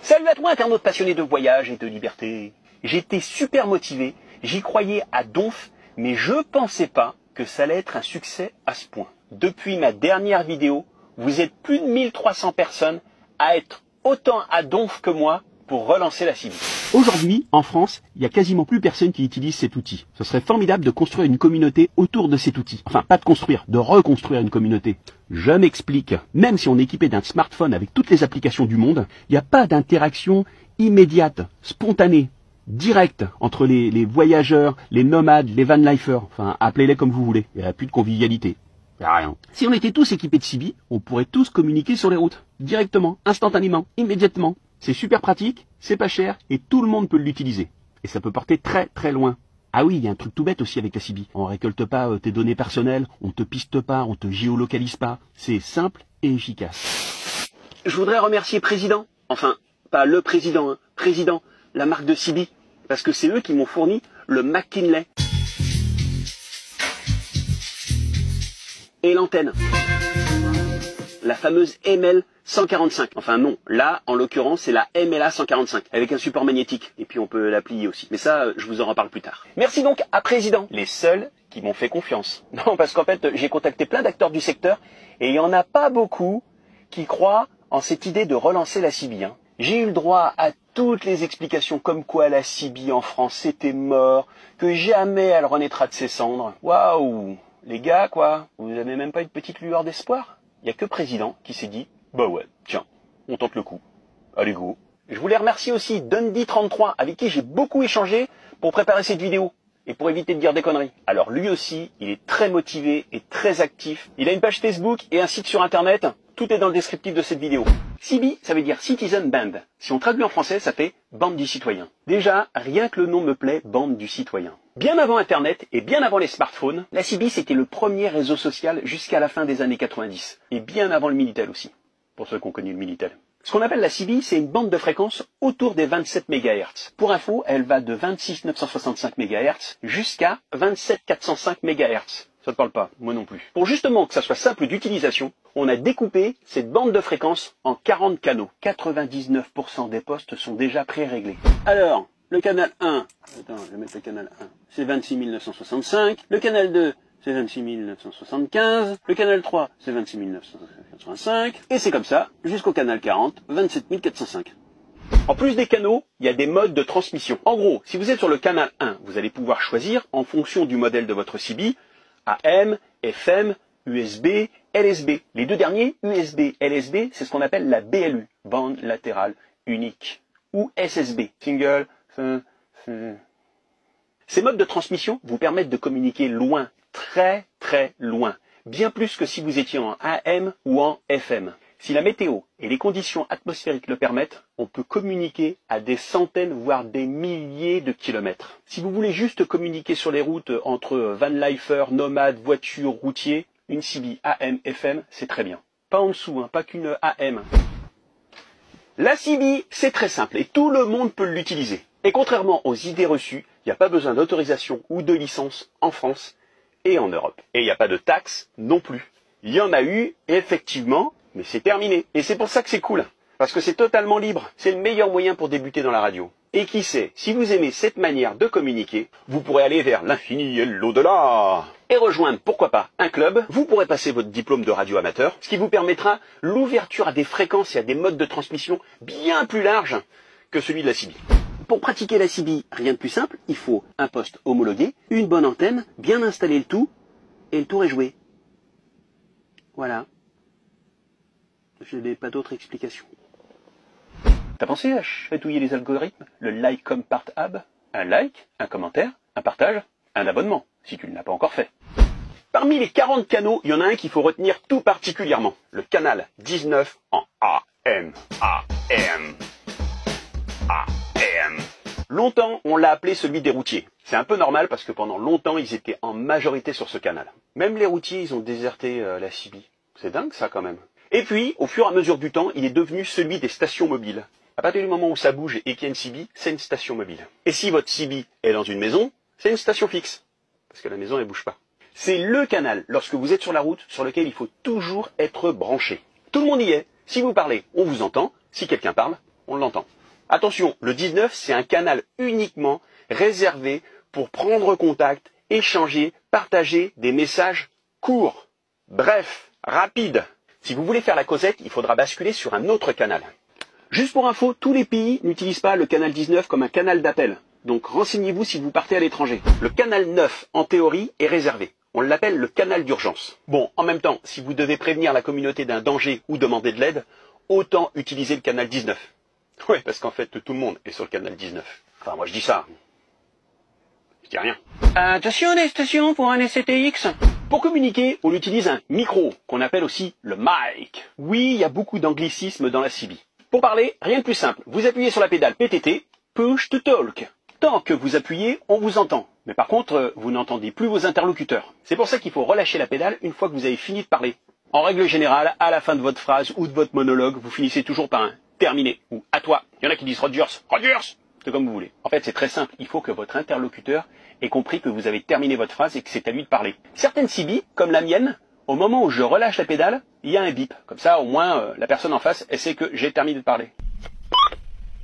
Salut à toi, internaute passionné de voyage et de liberté. J'étais super motivé, j'y croyais à donf, mais je pensais pas que ça allait être un succès à ce point. Depuis ma dernière vidéo, vous êtes plus de 1300 personnes à être autant à donf que moi pour relancer la CB. Aujourd'hui, en France, il n'y a quasiment plus personne qui utilise cet outil. Ce serait formidable de construire une communauté autour de cet outil. Enfin, pas de construire, de reconstruire une communauté. Je m'explique. Même si on est équipé d'un smartphone avec toutes les applications du monde, il n'y a pas d'interaction immédiate, spontanée, directe entre les voyageurs, les nomades, les vanlifers. Enfin, appelez-les comme vous voulez. Il n'y a plus de convivialité. Il n'y a rien. Si on était tous équipés de CB, on pourrait tous communiquer sur les routes. Directement, instantanément, immédiatement. C'est super pratique, c'est pas cher et tout le monde peut l'utiliser. Et ça peut porter très très loin. Ah oui, il y a un truc tout bête aussi avec la CB. On récolte pas tes données personnelles, on te piste pas, on te géolocalise pas. C'est simple et efficace. Je voudrais remercier Président, enfin pas le Président, hein, Président, la marque de CB, parce que c'est eux qui m'ont fourni le McKinley et l'antenne. La fameuse ML 145. Enfin non, là, en l'occurrence, c'est la MLA 145, avec un support magnétique. Et puis on peut la plier aussi. Mais ça, je vous en reparle plus tard. Merci donc à Président, les seuls qui m'ont fait confiance. Non, parce qu'en fait, j'ai contacté plein d'acteurs du secteur, et il n'y en a pas beaucoup qui croient en cette idée de relancer la CB. Hein. J'ai eu le droit à toutes les explications comme quoi la CB en France c'était mort, que jamais elle renaîtra de ses cendres. Waouh, les gars, quoi, vous avez même pas une petite lueur d'espoir? Il n'y a que Président qui s'est dit, bah ouais, tiens, on tente le coup. Allez go. Je voulais remercier aussi Dundee33, avec qui j'ai beaucoup échangé pour préparer cette vidéo et pour éviter de dire des conneries. Alors lui aussi, il est très motivé et très actif. Il a une page Facebook et un site sur Internet. Tout est dans le descriptif de cette vidéo. CB, ça veut dire Citizen Band. Si on traduit en français, ça fait Bande du citoyen. Déjà, rien que le nom me plaît, Bande du citoyen. Bien avant Internet et bien avant les smartphones, la CB c'était le premier réseau social jusqu'à la fin des années 90. Et bien avant le Minitel aussi, pour ceux qui ont connu le Minitel. Ce qu'on appelle la CB, c'est une bande de fréquence autour des 27 MHz. Pour info, elle va de 26 965 MHz jusqu'à 27 405 MHz. Ça te parle pas, moi non plus. Pour justement que ça soit simple d'utilisation, on a découpé cette bande de fréquence en 40 canaux. 99% des postes sont déjà pré-réglés. Alors, le canal 1, attends, je vais mettre le canal 1, c'est 26 965. Le canal 2, c'est 26 975. Le canal 3, c'est 26 985. Et c'est comme ça, jusqu'au canal 40, 27 405. En plus des canaux, il y a des modes de transmission. En gros, si vous êtes sur le canal 1, vous allez pouvoir choisir, en fonction du modèle de votre CB, AM, FM, USB, LSB. Les deux derniers, USB, LSB, c'est ce qu'on appelle la BLU, bande latérale unique, ou SSB, single. Ces modes de transmission vous permettent de communiquer loin, très très loin, bien plus que si vous étiez en AM ou en FM. Si la météo et les conditions atmosphériques le permettent, on peut communiquer à des centaines, voire des milliers de kilomètres. Si vous voulez juste communiquer sur les routes entre vanlifers, nomades, voitures, routiers, une CB AM, FM, c'est très bien. Pas en dessous, hein, pas qu'une AM. La CB, c'est très simple et tout le monde peut l'utiliser. Et contrairement aux idées reçues, il n'y a pas besoin d'autorisation ou de licence en France et en Europe. Et il n'y a pas de taxes non plus. Il y en a eu, effectivement, mais c'est terminé. Et c'est pour ça que c'est cool. Parce que c'est totalement libre. C'est le meilleur moyen pour débuter dans la radio. Et qui sait, si vous aimez cette manière de communiquer, vous pourrez aller vers l'infini et l'au-delà. Et rejoindre, pourquoi pas, un club. Vous pourrez passer votre diplôme de radio amateur, ce qui vous permettra l'ouverture à des fréquences et à des modes de transmission bien plus larges que celui de la CB. Pour pratiquer la CB, rien de plus simple, il faut un poste homologué, une bonne antenne, bien installer le tout, et le tour est joué. Voilà. Je n'ai pas d'autre explication. T'as pensé à chatouiller les algorithmes? Le like comme part ab? Un like, un commentaire, un partage, un abonnement, si tu ne l'as pas encore fait. Parmi les 40 canaux, il y en a un qu'il faut retenir tout particulièrement. Le canal 19 en AM. AM. AM. Longtemps, on l'a appelé celui des routiers. C'est un peu normal parce que pendant longtemps, ils étaient en majorité sur ce canal. Même les routiers, ils ont déserté la CB. C'est dingue ça quand même. Et puis, au fur et à mesure du temps, il est devenu celui des stations mobiles. À partir du moment où ça bouge et qu'il y a une CB, c'est une station mobile. Et si votre CB est dans une maison, c'est une station fixe. Parce que la maison, elle bouge pas. C'est le canal, lorsque vous êtes sur la route, sur lequel il faut toujours être branché. Tout le monde y est. Si vous parlez, on vous entend. Si quelqu'un parle, on l'entend. Attention, le 19, c'est un canal uniquement réservé pour prendre contact, échanger, partager des messages courts, brefs, rapides. Si vous voulez faire la causette, il faudra basculer sur un autre canal. Juste pour info, tous les pays n'utilisent pas le canal 19 comme un canal d'appel. Donc renseignez-vous si vous partez à l'étranger. Le canal 9, en théorie, est réservé. On l'appelle le canal d'urgence. Bon, en même temps, si vous devez prévenir la communauté d'un danger ou demander de l'aide, autant utiliser le canal 19. Oui, parce qu'en fait, tout le monde est sur le canal 19. Enfin, moi je dis ça. Je dis rien. Attention des stations pour un SCTX. Pour communiquer, on utilise un micro, qu'on appelle aussi le mic. Oui, il y a beaucoup d'anglicismes dans la CB. Pour parler, rien de plus simple. Vous appuyez sur la pédale PTT, Push to Talk. Tant que vous appuyez, on vous entend. Mais par contre, vous n'entendez plus vos interlocuteurs. C'est pour ça qu'il faut relâcher la pédale une fois que vous avez fini de parler. En règle générale, à la fin de votre phrase ou de votre monologue, vous finissez toujours par un terminé ou à toi. Il y en a qui disent Rogers, Rogers, c'est comme vous voulez. En fait, c'est très simple. Il faut que votre interlocuteur ait compris que vous avez terminé votre phrase et que c'est à lui de parler. Certaines CB, comme la mienne, au moment où je relâche la pédale, il y a un bip. Comme ça, au moins, la personne en face, elle sait que j'ai terminé de parler.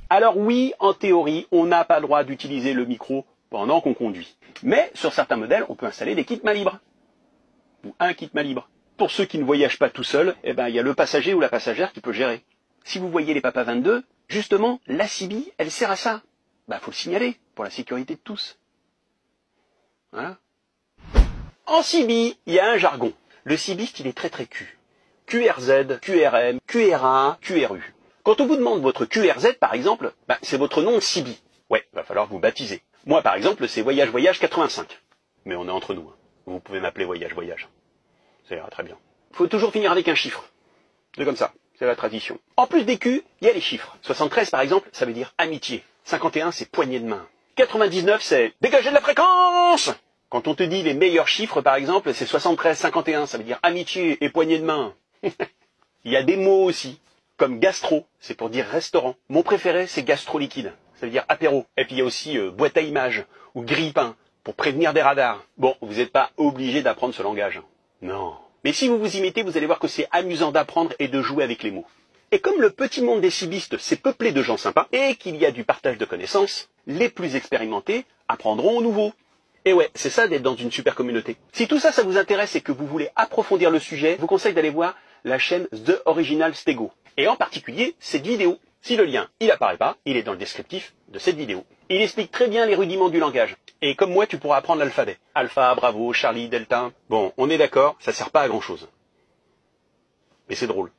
Alors oui, en théorie, on n'a pas le droit d'utiliser le micro pendant qu'on conduit. Mais sur certains modèles, on peut installer des kits main libre. Ou un kit main libre. Pour ceux qui ne voyagent pas tout seuls, eh ben, il y a le passager ou la passagère qui peut gérer. Si vous voyez les papas 22, justement, la CB, elle sert à ça. Bah, faut le signaler, pour la sécurité de tous. Voilà. En CB, il y a un jargon. Le CBiste, il est très cul. QRZ, QRM, QRA, QRU. Quand on vous demande votre QRZ, par exemple, bah, c'est votre nom de CB. Ouais, va falloir vous baptiser. Moi, par exemple, c'est Voyage Voyage 85. Mais on est entre nous. Hein. Vous pouvez m'appeler Voyage Voyage. Ça ira très bien. Faut toujours finir avec un chiffre. C'est comme ça. C'est la tradition. En plus des Q, il y a les chiffres. 73, par exemple, ça veut dire amitié. 51, c'est poignée de main. 99, c'est dégager de la fréquence. Quand on te dit les meilleurs chiffres, par exemple, c'est 73, 51, ça veut dire amitié et poignée de main. Il y a des mots aussi, comme gastro, c'est pour dire restaurant. Mon préféré, c'est gastro liquide, ça veut dire apéro. Et puis il y a aussi boîte à images ou grille-pain pour prévenir des radars. Bon, vous n'êtes pas obligé d'apprendre ce langage. Non. Mais si vous vous y mettez, vous allez voir que c'est amusant d'apprendre et de jouer avec les mots. Et comme le petit monde des cibistes s'est peuplé de gens sympas et qu'il y a du partage de connaissances, les plus expérimentés apprendront au nouveau. Et ouais, c'est ça d'être dans une super communauté. Si tout ça, ça vous intéresse et que vous voulez approfondir le sujet, je vous conseille d'aller voir la chaîne The Original Stego. Et en particulier, cette vidéo. Si le lien, il apparaît pas, il est dans le descriptif de cette vidéo. Il explique très bien les rudiments du langage. Et comme moi, tu pourras apprendre l'alphabet. Alpha, Bravo, Charlie, Delta. Bon, on est d'accord, ça sert pas à grand chose. Mais c'est drôle.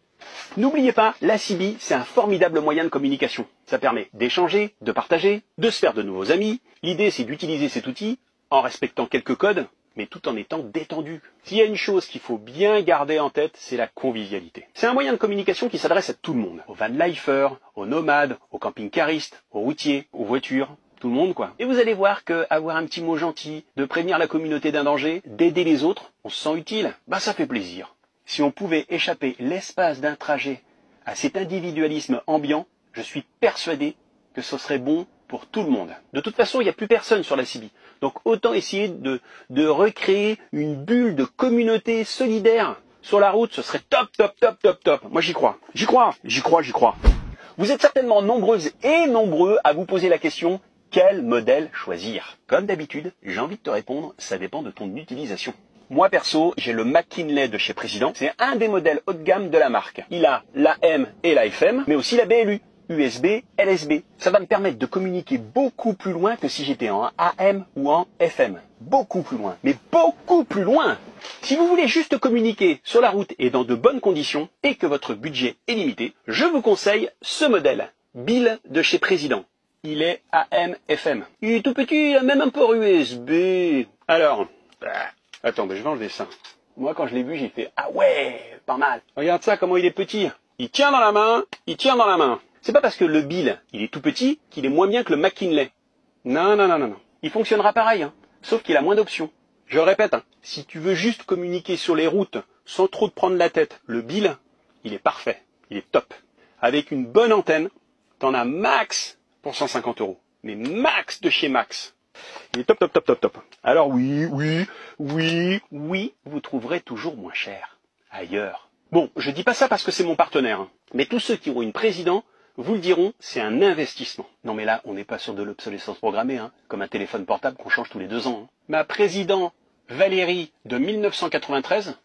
N'oubliez pas, la CB, c'est un formidable moyen de communication. Ça permet d'échanger, de partager, de se faire de nouveaux amis. L'idée, c'est d'utiliser cet outil en respectant quelques codes, mais tout en étant détendu. S'il y a une chose qu'il faut bien garder en tête, c'est la convivialité. C'est un moyen de communication qui s'adresse à tout le monde. Aux van-lifers, aux nomades, aux camping-caristes, aux routiers, aux voitures, tout le monde quoi. Et vous allez voir que avoir un petit mot gentil, de prévenir la communauté d'un danger, d'aider les autres, on se sent utile, bah ça fait plaisir. Si on pouvait échapper l'espace d'un trajet à cet individualisme ambiant, je suis persuadé que ce serait bon pour tout le monde. De toute façon, il n'y a plus personne sur la CB. Donc autant essayer de recréer une bulle de communauté solidaire sur la route, ce serait top, top, top, top, top. Moi j'y crois. J'y crois, j'y crois, j'y crois. Vous êtes certainement nombreuses et nombreux à vous poser la question, quel modèle choisir? Comme d'habitude, j'ai envie de te répondre, ça dépend de ton utilisation. Moi perso, j'ai le McKinley de chez Président. C'est un des modèles haut de gamme de la marque. Il a l'AM et la FM, mais aussi la BLU. USB, LSB. Ça va me permettre de communiquer beaucoup plus loin que si j'étais en AM ou en FM. Beaucoup plus loin. Mais beaucoup plus loin. Si vous voulez juste communiquer sur la route et dans de bonnes conditions et que votre budget est limité, je vous conseille ce modèle. Bill de chez Président. Il est AM, FM. Il est tout petit, il a même un port USB. Alors, attends, je vais enlever ça. Moi, quand je l'ai vu, j'ai fait, ah ouais, pas mal. Regarde ça, comment il est petit. Il tient dans la main, il tient dans la main. C'est pas parce que le Bill, il est tout petit, qu'il est moins bien que le McKinley. Non, non, non, non, non. Il fonctionnera pareil, hein, sauf qu'il a moins d'options. Je répète, hein, si tu veux juste communiquer sur les routes sans trop te prendre la tête, le Bill, il est parfait, il est top. Avec une bonne antenne, t'en as max pour 150 €. Mais max de chez Max. Il est top, top, top, top, top. Alors oui, vous trouverez toujours moins cher ailleurs. Bon, je dis pas ça parce que c'est mon partenaire, hein, mais tous ceux qui ont une Président vous le diront, c'est un investissement. Non mais là, on n'est pas sur de l'obsolescence programmée, hein, comme un téléphone portable qu'on change tous les 2 ans. Hein. Ma président Valérie de 1993,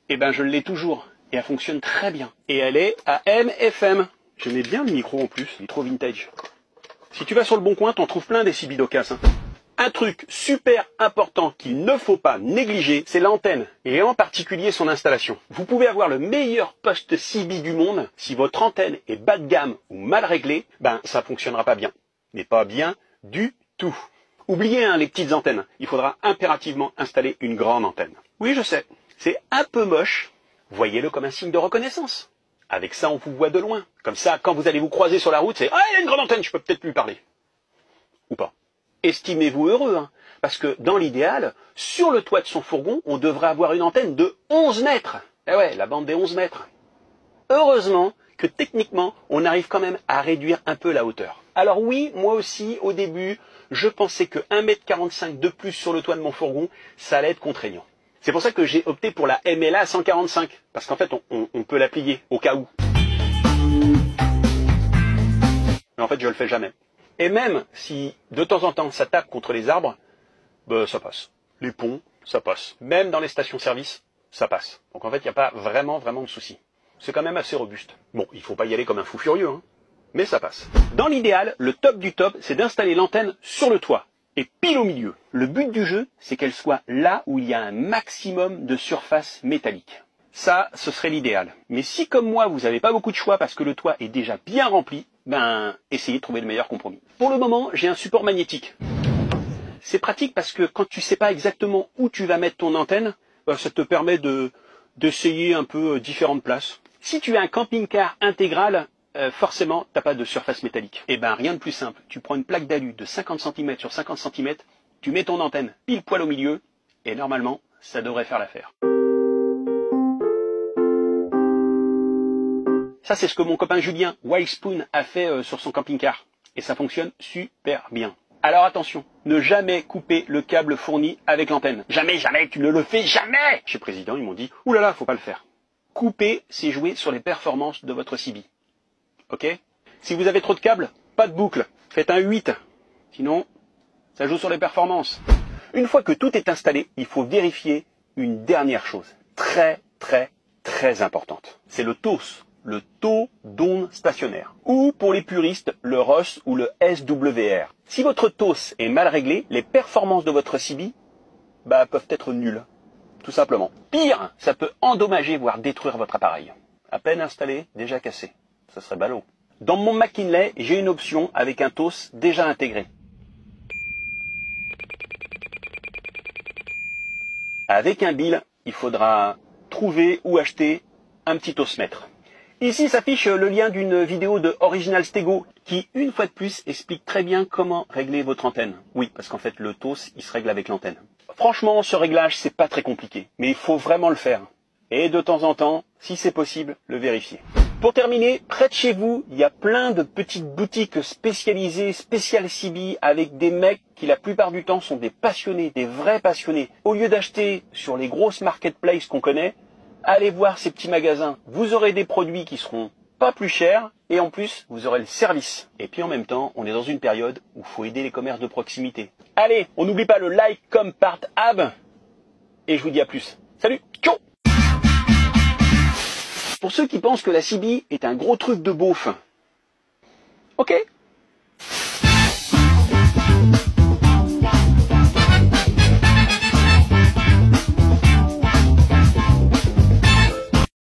eh ben je l'ai toujours, et elle fonctionne très bien. Et elle est à AM/FM. J'aimais bien le micro en plus, il est trop vintage. Si tu vas sur le Bon Coin, t'en trouves plein des CB d'occasion. Hein. Un truc super important qu'il ne faut pas négliger, c'est l'antenne, et en particulier son installation. Vous pouvez avoir le meilleur poste CB du monde, si votre antenne est bas de gamme ou mal réglée, ben ça fonctionnera pas bien. Mais pas bien du tout. Oubliez les petites antennes, il faudra impérativement installer une grande antenne. Oui, je sais, c'est un peu moche, voyez-le comme un signe de reconnaissance. Avec ça, on vous voit de loin. Comme ça, quand vous allez vous croiser sur la route, c'est « Ah, il y a une grande antenne, je peux peut-être lui parler. » Ou pas. Estimez-vous heureux, hein, parce que dans l'idéal, sur le toit de son fourgon, on devrait avoir une antenne de 11 mètres. Eh ouais, la bande des 11 mètres. Heureusement que techniquement, on arrive quand même à réduire un peu la hauteur. Alors oui, moi aussi, au début, je pensais que 1,45 m de plus sur le toit de mon fourgon, ça allait être contraignant. C'est pour ça que j'ai opté pour la MLA 145, parce qu'en fait, on peut la plier au cas où. Mais en fait, je le fais jamais. Et même si, de temps en temps, ça tape contre les arbres, bah, ça passe. Les ponts, ça passe. Même dans les stations-service, ça passe. Donc en fait, il n'y a pas vraiment de souci. C'est quand même assez robuste. Bon, il ne faut pas y aller comme un fou furieux, hein, mais ça passe. Dans l'idéal, le top du top, c'est d'installer l'antenne sur le toit, et pile au milieu. Le but du jeu, c'est qu'elle soit là où il y a un maximum de surface métallique. Ça, ce serait l'idéal. Mais si, comme moi, vous n'avez pas beaucoup de choix parce que le toit est déjà bien rempli, ben, essayez de trouver le meilleur compromis. Pour le moment, j'ai un support magnétique. C'est pratique parce que quand tu sais pas exactement où tu vas mettre ton antenne, ben, ça te permet d'essayer un peu différentes places. Si tu as un camping-car intégral, forcément, t'as pas de surface métallique. Et ben, rien de plus simple. Tu prends une plaque d'alu de 50 cm sur 50 cm, tu mets ton antenne pile poil au milieu, et normalement, ça devrait faire l'affaire. Ça, c'est ce que mon copain Julien Wildspoon a fait sur son camping-car. Et ça fonctionne super bien. Alors attention, ne jamais couper le câble fourni avec l'antenne. Jamais, jamais, tu ne le fais jamais. Chez Président, ils m'ont dit, oulala, faut pas le faire. Couper, c'est jouer sur les performances de votre CB. Ok? Si vous avez trop de câbles, pas de boucle. Faites un 8. Sinon, ça joue sur les performances. Une fois que tout est installé, il faut vérifier une dernière chose. Très importante. C'est le TOS. Le taux d'onde stationnaire, ou pour les puristes, le ROS ou le SWR. Si votre TOS est mal réglé, les performances de votre CB peuvent être nulles, tout simplement. Pire, ça peut endommager, voire détruire votre appareil. À peine installé, déjà cassé. Ça serait ballot. Dans mon McKinley, j'ai une option avec un TOS déjà intégré. Avec un bill, il faudra trouver ou acheter un petit TOS-mètre. Ici s'affiche le lien d'une vidéo de Original Stego qui, une fois de plus, explique très bien comment régler votre antenne. Oui, parce qu'en fait, le TOS, il se règle avec l'antenne. Franchement, ce réglage, c'est pas très compliqué, mais il faut vraiment le faire. Et de temps en temps, si c'est possible, le vérifier. Pour terminer, près de chez vous, il y a plein de petites boutiques spécialisées, spécial CB, avec des mecs qui la plupart du temps sont des passionnés, des vrais passionnés. Au lieu d'acheter sur les grosses marketplaces qu'on connaît, allez voir ces petits magasins. Vous aurez des produits qui seront pas plus chers et en plus, vous aurez le service. Et puis en même temps, on est dans une période où il faut aider les commerces de proximité. Allez, on n'oublie pas le like, comme, part, ab. Et je vous dis à plus. Salut, ciao. Pour ceux qui pensent que la CB est un gros truc de beauf, ok,